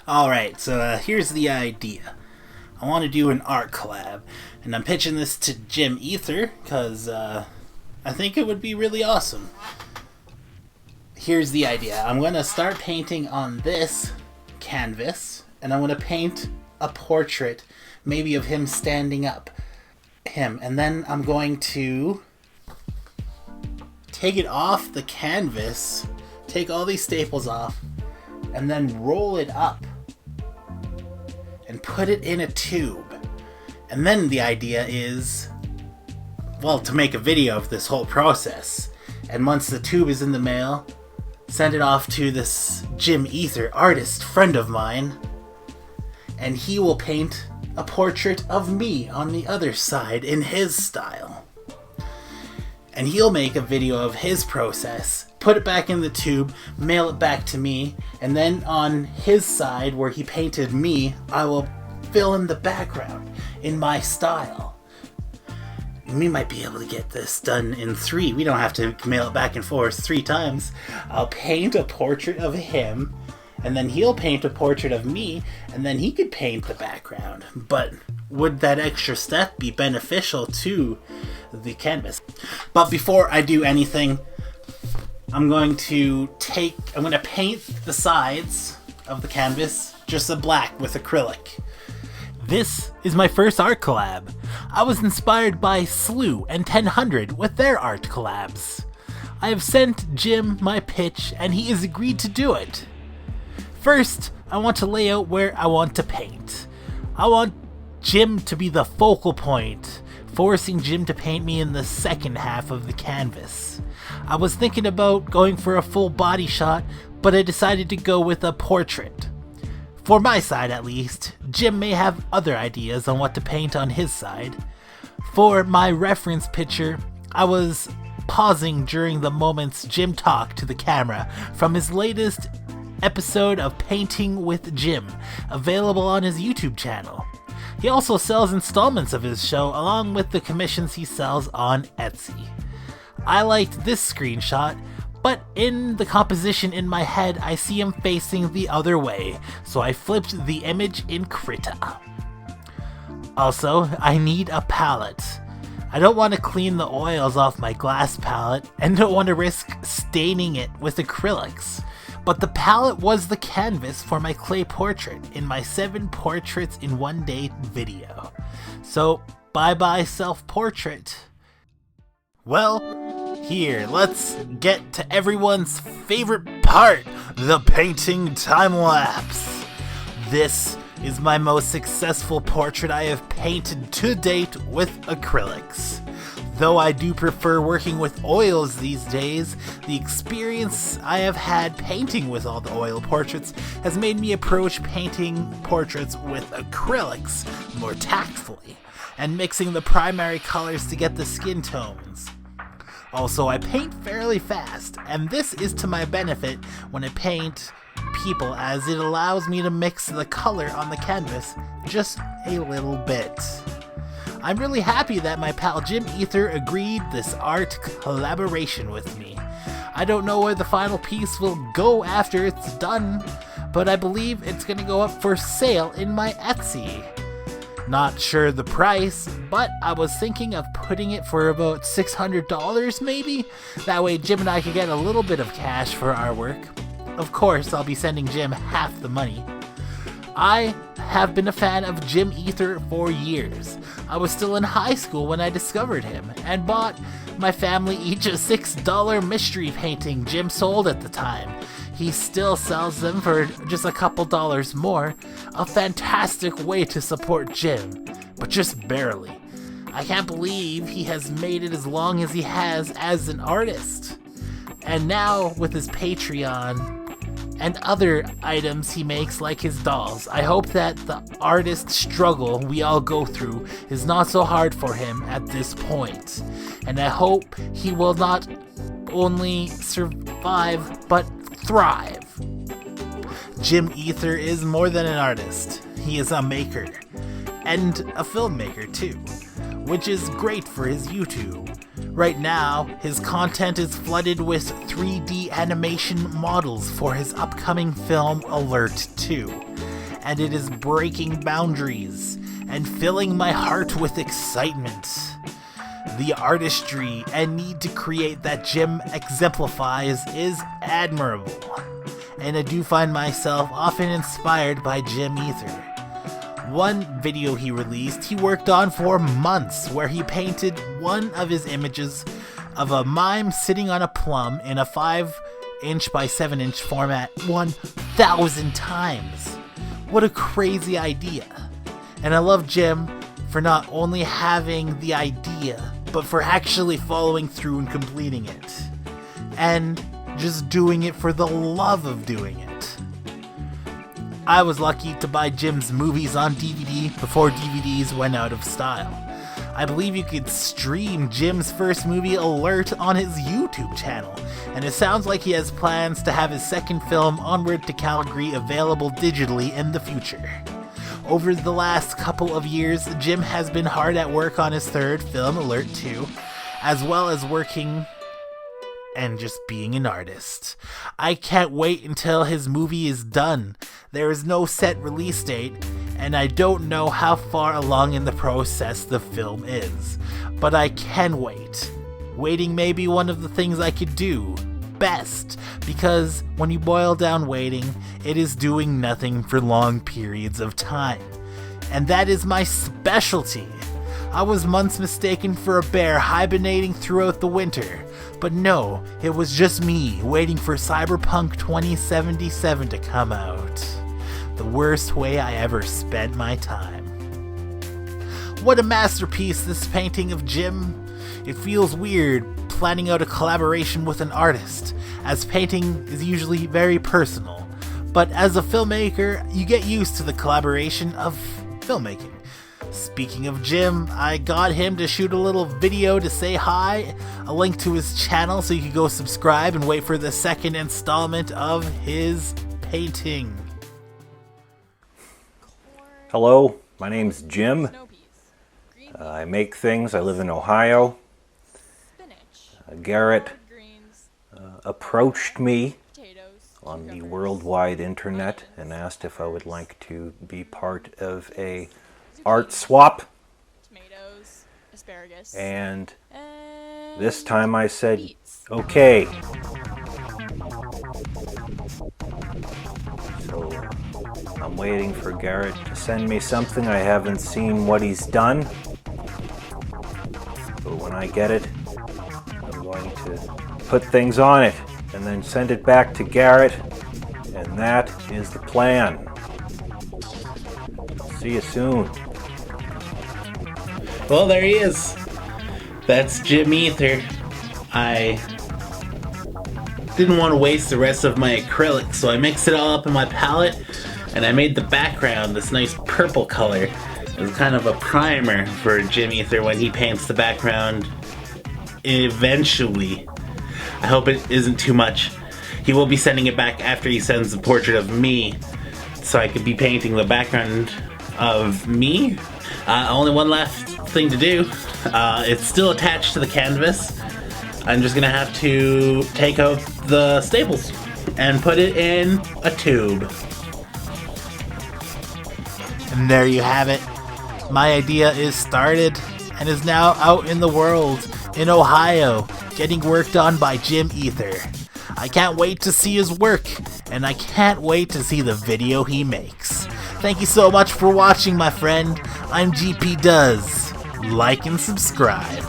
Alright, so here's the idea. I want to do an art collab, and I'm pitching this to Jim Ether, because I think it would be really awesome. Here's the idea. I'm going to start painting on this canvas, and I'm going to paint a portrait, maybe of him standing up. And then I'm going to take it off the canvas, take all these staples off, and then roll it up and put it in a tube. And then the idea is, well, to make a video of this whole process. And once the tube is in the mail, send it off to this Jim Ether artist friend of mine, and he will paint a portrait of me on the other side in his style. And he'll make a video of his process, put it back in the tube, mail it back to me, and then on his side where he painted me, I will fill in the background in my style. We might be able to get this done in 3. We don't have to mail it back and forth 3 times. I'll paint a portrait of him, and then he'll paint a portrait of me, and then he could paint the background. But would that extra step be beneficial to the canvas? But before I do anything, I'm going to paint the sides of the canvas just a black with acrylic. This is my first art collab. I was inspired by Slew and 1000 with their art collabs. I have sent Jim my pitch and he has agreed to do it. First, I want to lay out where I want to paint. I want Jim to be the focal point, forcing Jim to paint me in the second half of the canvas. I was thinking about going for a full body shot, but I decided to go with a portrait. For my side at least, Jim may have other ideas on what to paint on his side. For my reference picture, I was pausing during the moments Jim talked to the camera from his latest episode of Painting with Jim, available on his YouTube channel. He also sells installments of his show along with the commissions he sells on Etsy. I liked this screenshot, but in the composition in my head I see him facing the other way, so I flipped the image in Krita. Also, I need a palette. I don't want to clean the oils off my glass palette and don't want to risk staining it with acrylics. But the palette was the canvas for my clay portrait in my 7 portraits in 1 day video. So, bye bye self-portrait. Well, here, let's get to everyone's favorite part, the painting time-lapse. This is my most successful portrait I have painted to date with acrylics. Though I do prefer working with oils these days, the experience I have had painting with all the oil portraits has made me approach painting portraits with acrylics more tactfully, and mixing the primary colors to get the skin tones. Also, I paint fairly fast, and this is to my benefit when I paint people, as it allows me to mix the color on the canvas just a little bit. I'm really happy that my pal Jim Ether agreed this art collaboration with me. I don't know where the final piece will go after it's done, but I believe it's gonna go up for sale in my Etsy. Not sure the price, but I was thinking of putting it for about $600 maybe? That way Jim and I could get a little bit of cash for our work. Of course, I'll be sending Jim half the money. I have been a fan of Jim Ether for years. I was still in high school when I discovered him, and bought my family each a $6 mystery painting Jim sold at the time. He still sells them for just a couple dollars more. A fantastic way to support Jim, but just barely. I can't believe he has made it as long as he has as an artist. And now with his Patreon and other items he makes like his dolls, I hope that the artist struggle we all go through is not so hard for him at this point. And I hope he will not only survive, but thrive. Jim Ether is more than an artist. He is a maker. And a filmmaker too, which is great for his YouTube. Right now, his content is flooded with 3D animation models for his upcoming film Alert 2. and it is breaking boundaries and filling my heart with excitement. The artistry and need to create that Jim exemplifies is admirable, and I do find myself often inspired by Jim Ether. One video he released, he worked on for months, where he painted one of his images of a mime sitting on a plum in a 5" by 7" format 1,000 times. What a crazy idea. And I love Jim for not only having the idea, but for actually following through and completing it. And just doing it for the love of doing it. I was lucky to buy Jim's movies on DVD before DVDs went out of style. I believe you could stream Jim's first movie, Alert, on his YouTube channel, and it sounds like he has plans to have his second film, Onward to Calgary, available digitally in the future. Over the last couple of years, Jim has been hard at work on his third film, Alert 2, as well as working and just being an artist. I can't wait until his movie is done. There is no set release date, and I don't know how far along in the process the film is, but I can wait. Waiting may be one of the things I could do best, because when you boil down waiting, it is doing nothing for long periods of time, and that is my specialty. I was months mistaken for a bear hibernating throughout the winter, but no, it was just me waiting for Cyberpunk 2077 to come out. The worst way I ever spent my time. What a masterpiece, this painting of Jim. It feels weird planning out a collaboration with an artist, as painting is usually very personal. But as a filmmaker, you get used to the collaboration of filmmaking. Speaking of Jim, I got him to shoot a little video to say hi, a link to his channel so you can go subscribe and wait for the second installment of his painting. Hello, my name's Jim. I make things. I live in Ohio. Garrett approached me on the worldwide internet and asked if I would like to be part of a art swap. Tomatoes, asparagus, and this time I said, okay. So I'm waiting for Garrett to send me something. I haven't seen what he's done, but when I get it, I'm going to put things on it and then send it back to Garrett, and that is the plan. See you soon. Well, there he is. That's Jim Ether. I didn't want to waste the rest of my acrylic, so I mixed it all up in my palette, and I made the background this nice purple color. It was kind of a primer for Jim Ether when he paints the background eventually. I hope it isn't too much. He will be sending it back after he sends the portrait of me, so I could be painting the background of me. Only one last thing to do. It's still attached to the canvas. I'm just gonna have to take out the staples and put it in a tube. And there you have it. My idea is started and is now out in the world in Ohio, getting worked on by Jim Ether. I can't wait to see his work, and I can't wait to see the video he makes. Thank you so much for watching, my friend. I'm gpdoes. Like and subscribe.